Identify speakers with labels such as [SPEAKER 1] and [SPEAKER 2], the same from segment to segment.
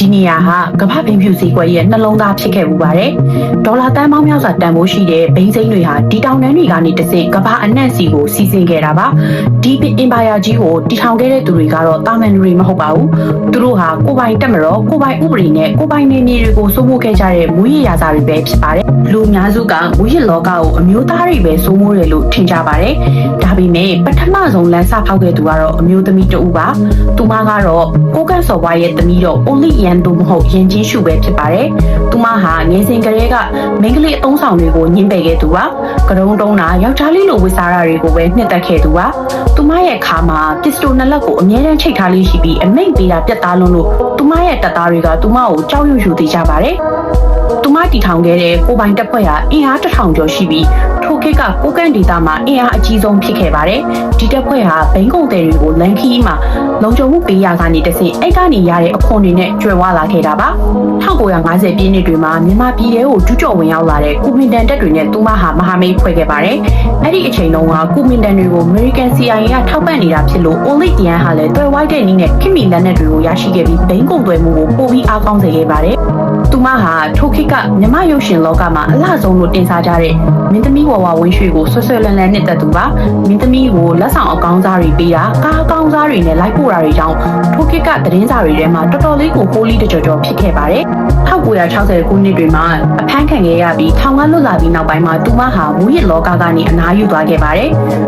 [SPEAKER 1] ဒီနေရာဟာကမ္ဘာဘိန်းဖြူဈေးကွက်ရဲ့နှလုံးသားဖြစ်ခဲ့မှုပါတယ်။ဒေါ်လာတန်ပေါင်းများစွာတန်ဖိုးရှိတဲ့ဘိန်းစိမ်းတွေဟာဒီတောင်တန်းတွေကနေတဆင့်ကမ္ဘာအနှံ့စီကိုစီးဆင်းခဲ့တာပါ။ဒီအင်ပါယာကြီးကိုတည်ထောင်ခဲ့တဲ့သူတွေကတော့တာမန်လူတွေမဟုတ်ပါဘူး။သူတို့ဟာကိုပိုင်တက်မတော်ကိုပိုင်ဥပဒေနဲ့ကိုပိုင်နေနေတွေကိုစိုးမိုးခဲ့ကြတဲ့မူရရာဇာတွေပဲဖြစ်ပါတယ်။လူအများစုကမူရလောကကိုအမျိုးသားတွေပဲစိုးမိုးတယ်လို့ထင်ကြပါတယ်။ဒါပေမဲ့ပထမဆုံးလမ်းစဖောက်ခဲ့သူကတော့အမျိုးသမီးတဦးပါ။သူမကတော့ကိုကန့်စော်ဘွားရဲ့သမီးတော့အိုလီယန်တို့မဟုတ်ရင်ကြီးရှုပဲဖြစ်ပါတယ်။သူမဟာငယ်စဉ်ကတည်းကမိန်းကလေးအုံဆောင်တွေကိုညှင်းပယ်ခဲ့သူပါ။ကရုံတုံးတာယောက်ျားလေးလိုဝတ်စားတာတွေကိုပဲနှစ်သက်ခဲ့သူပါ။သူမရဲ့ခါမှာပစ္စတိုနှစ်လက်ကိုအမြဲတမ်းချိတ်ထားလေးရှိပြီးအမိန့်ပေးတာပြတ်သားလွန်းလို့သူမရဲ့တပ်သားတွေကသူမကိုကြောက်ရွံ့ယူသေးကြပါတယ်။သူမတီထောင်ခဲ့တဲ့ကိုပိုင်တပ်ဖွဲ့ဟာအင်အား1000ကျော်ရှိပြီးထိုခေတ်ကကိုကန့်ဒေသမှာအင်အားအကြီးဆုံးဖြစ်ခဲ့ပါတယ်။ဒီတပ်ဖွဲ့ဟာဘိန်းကုန်တယ်တွေကိုလန်ခီမှာလုံခြုံမှုပေးရကနေတဆင့်အိတ်ကနေရတဲ့အခွန်တွေနဲ့ကျွဲဝလာခဲ့တာပါ။1950ပြည့်နှစ်တွေမှာမြန်မာပြည်ထဲကိုကျူးကျော်ဝင်ရောက်လာတဲ့ကူမင်တန်တပ်တွေနဲ့သူမဟာမဟာမိတ်ဖွဲ့ခဲ့ပါတယ်။အဲ့ဒီအချိန်တုန်းကကူမင်တန်တွေကို American CIA ကထောက်ပံ့နေတာဖြစ်လို့ Olik Yan ဟာလည်းတွဲဝိုက်တဲ့နည်းနဲ့ခင်မီလက်နက်တွေကိုရရှိခဲ့ပြီးဘိန်းကုန်သွယ်မှုကိုပိုပြီးအားကောင်းစေခဲ့ပါတယ်။သူမဟာထိုခေတ်ကမြမရုပ်ရှင်လောကမှာအလှဆုံးလို့တင်စားကြတဲ့မင်းသမီးဝဝဝင်းရွှေကိုဆွဆွလန်းလန်းနှစ်သက်သူပါမင်းသမီးကိုလက်ဆောင်အကောင်းစားတွေပေးတာကားအကောင်းစားတွေနဲ့လိုက်ပို့တာတွေကြောင့်ထိုခေတ်ကသတင်းစာတွေထဲမှာတော်တော်လေးကိုဟိုးလီတကြော်ကြော်ဖြစ်ခဲ့ပါတယ်1960ခုနှစ်တွေမှာအဖမ်းခံခဲ့ရပြီးထောင်ကလွတ်လာပြီးနောက်ပိုင်းမှာသူမဟာမူရစ်လောကကနေအနားယူသွားခဲ့ပါတယ်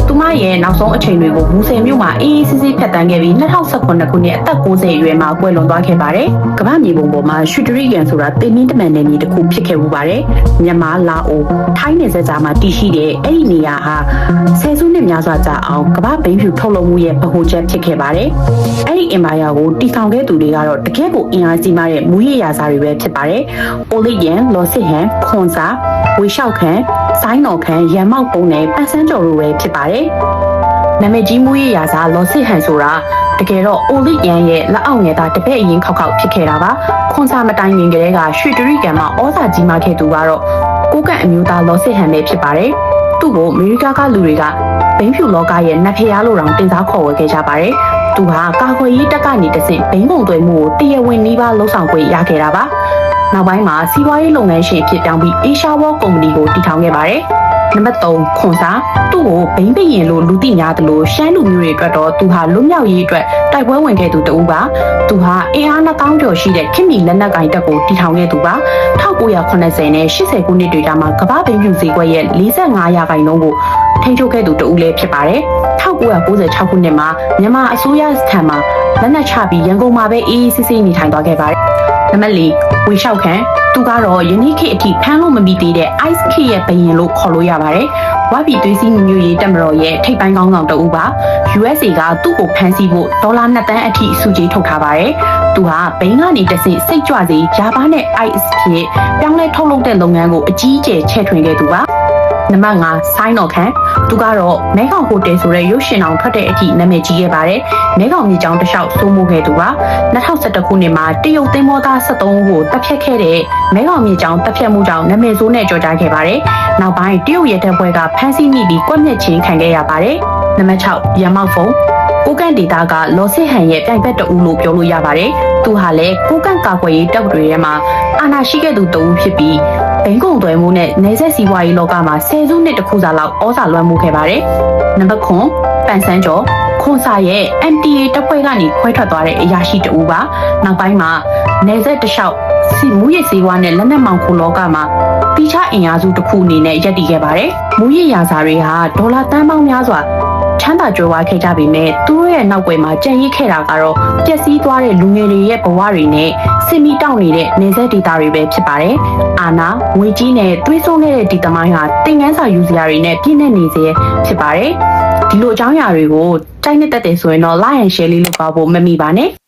[SPEAKER 1] သူမရဲ့နောက်ဆုံးအချိန်တွေကိုမူဆယ်မြို့မှာအေးအေးဆေးဆေးဖြတ်တန်းခဲ့ပြီး2019ခုနှစ်အသက်60အရွယ်မှာကွယ်လွန်သွားခဲ့ပါတယ်ကမ္ဘာမြေပုံပေါ်မှာရွှေတရိကန်ဆိုတာတင်းနှင်းတမန်နယ်မြေတစ်ခုဖြစ်ခဲ့မှုပါတယ်မြန်မာလာအိုထိုင်းနယ်စပ်ကြားမှာတည်ရှိတဲ့အဲ့ဒီနေရာဟာဆယ်စုနှစ်များစွာကြာအောင်ကမ္ဘာဘိန်းဖြူထုတ်လုပ်မှုရဲ့ဗဟိုချက်ဖြစ်ခဲ့ပါတယ်အဲ့ဒီအင်ပါယာကိုတည်ထောင်ခဲ့သူတွေကတော့တကယ့်ကိုအင်အားကြီးမားတဲ့မူရရာဇာတွေပဲဖြစ်ပါတယ်အိုလီယန်လော်စစ်ဟန်ခွန်စာဝေလျှောက်ခန်ဆိုင်းတော်ခန်ရန်မောက်ပုံနဲ့ပန်းစန်းကျော်တို့ပဲဖြစ်ပါတယ်နာမည်ကြီးမူရရာဇာလော်စစ်ဟန်ဆိုတာတကယ်တော့အိုလီယန်ရဲ့လက်အောက်ငယ်သားတပည့်အရင်ခောက်ဖြစ်ခဲ့တာပါခွန်စာမတိုင်ခင်ကတည်းကရွှေတရိကန်မှာဩဇာကြီးမားခဲ့သူကတော့ကိုကန့်အမျိုးသားလော်စစ်ဟန်ပဲဖြစ်ပါတယ်သူ့ကိုအမေရိကကလူတွေကဘိန်းဖြူလောကရဲ့နတ်ဖျားလိုတောင်တင်စားခေါ်ဝေခဲ့ကြပါတယ်သူဟာကာကွယ်ရေးတပ်ကနေတဆင့်ဘိန်းပုံသွယ်မှုကိုတရားဝင်နှီးပါလှုပ်ဆောင်ခွင့်ရခဲ့တာပါနောက်ပိုင်းမှာစီးပွားရေးလုပ်ငန်းရှင်ဖြစ်တောင်းပြီး Asia World ကုမ္ပဏီကိုတည်ထောင်ခဲ့ပါတယ်နံပါတ်3ခွန်စာသူ့ကိုဘိန်းပရင်လို့လူသိများသလိုရှမ်းလူမျိုးတွေအတွက်တော့သူဟာလွတ်မြောက်ရေးအတွက်တိုက်ပွဲဝင်ခဲ့သူတဦးပါသူဟာအင်အား2000ကျော်ရှိတဲ့ခင်မီလက်နက်ကင်တပ်ကိုတည်ထောင်ခဲ့သူပါ1980နဲ့80ခုနှစ်တွေကမှကမ္ဘာဘိန်းဖြူဈေးကွက်ရဲ့45%ကိုထိန်းချုပ်ခဲ့သူတဦးလည်းဖြစ်ပါတယ်1996ခုနှစ်မှာမြန်မာအစိုးရထံမှာလက်နက်ချပြီးရန်ကုန်မှာပဲအေးအေးဆေးဆေးနေထိုင်သွားခဲ့ပါတယ်နံပါတ်4ဝေလျှောက်ခန်သူကတော့ယနေ့ခေတ်အထိဖမ်းလို့မမိသေးတဲ့ ice ခေတ်ရဲ့ဘယင်လို့ခေါ်လို့ရပါတယ်ဝါပြည်သွေးစည်းညီညွတ်ရေးတပ်မတော်ရဲ့ထိပ်ပိုင်းခေါင်းဆောင်တဦးပါ USA ကသူ့ကိုဖမ်းဆီးဖို့ဒေါ်လာ2 သန်းအထိစုကြီးထုတ်ထားပါတယ်သူဟာဘိန်းကနေတဆင့်စိတ်ကြွစေဂျာဘာနဲ့ ice ဖြစ်ပြောင်းလဲထုတ်လုပ်တဲ့လုပ်ငန်းကိုအကြီးအကျယ်ချဲ့ထွင်ခဲ့သူပါနံပါတ်5ဆိုင်းတော်ခန်သူကတော့မဲခေါင်ဟိုတယ်ဆိုတဲ့ရုပ်ရှင်အောင်ထွက်တဲ့အထိနာမည်ကြီးခဲ့ပါတယ်မဲခေါင်မြေကြောင်းတစ်လျှောက်စိုးမိုးခဲ့သူပါ2011ခုနှစ်မှာတရုတ်သင်းမောသား73ဦးကိုတပ်ဖြတ်ခဲ့တဲ့မဲခေါင်မြေကြောင်းတပ်ဖြတ်မှုကြောင့်နာမည်ဆိုးနဲ့ကြော်ကြားခဲ့ပါတယ်နောက်ပိုင်းတရုတ်ရဲတပ်ဖွဲ့ကဖမ်းဆီးမိပြီးကွပ်မျက်ခြင်းခံခဲ့ရပါတယ်နံပါတ်6ရန်မောက်ဖုံကိုကန့်ဒေတာကလော်စစ်ဟန်ရဲ့ပြိုင်ဘက်တဦးလို့ပြောလို့ရပါတယ်သူဟာလည်းကိုကန့်ကာကွယ်ရေးတပ်တွေထဲမှာအာဏာရှိခဲ့သူတဦးဖြစ်ပြီးဘိန်းကုန်သွယ်မှုနဲ့နေဆက်စီးပွားရေးလောကမှာဆယ်စုနှစ်တစ်ခုစာလောက်ဩဇာလွှမ်းမိုးခဲ့ပါတယ်နံပါတ်9ပန်ဆန်းကျော်ခွန်စာရဲ့ MTA တပ်ဖွဲ့ကနေခွဲထွက်သွားတဲ့အရာရှိတဦးပါနောက်ပိုင်းမှာနေဆက်တလျှောက်မူရစ်စည်းဝါးနဲ့လက်နက်မောင်ခိုလောကမှာတိကျအင်အားစုတစ်ခုအနေနဲ့ရပ်တည်ခဲ့ပါတယ်မူရစ်ရာဇာတွေဟာဒေါ်လာတန်းပေါင်းများစွာချမ်းသာကြွယ်ဝခဲ့ကြပေမဲ့သူတို့ရဲ့နောက်ွယ်မှာကြံ့ရစ်ခဲ့တာကတော့ပျက်စီးသွားတဲ့လူငယ်တွေရဲ့ဘဝတွေနဲ့စင်မီတောက်နေတဲ့နေဆက်ဒေတာတွေပဲဖြစ်ပါတယ်။အာနာငွေကြီးနဲ့သွေးစွန်းခဲ့တဲ့ဒီသမိုင်းဟာတင်ကန်းစာယူစရာတွေနဲ့ပြည့်နေနေစေဖြစ်ပါတယ်။ဒီလိုအကြောင်းအရာတွေကိုတိုက်နှစ်သက်တယ်ဆိုရင်တော့ like and share လေးလုပ်ပါဖို့မမိပါနဲ့။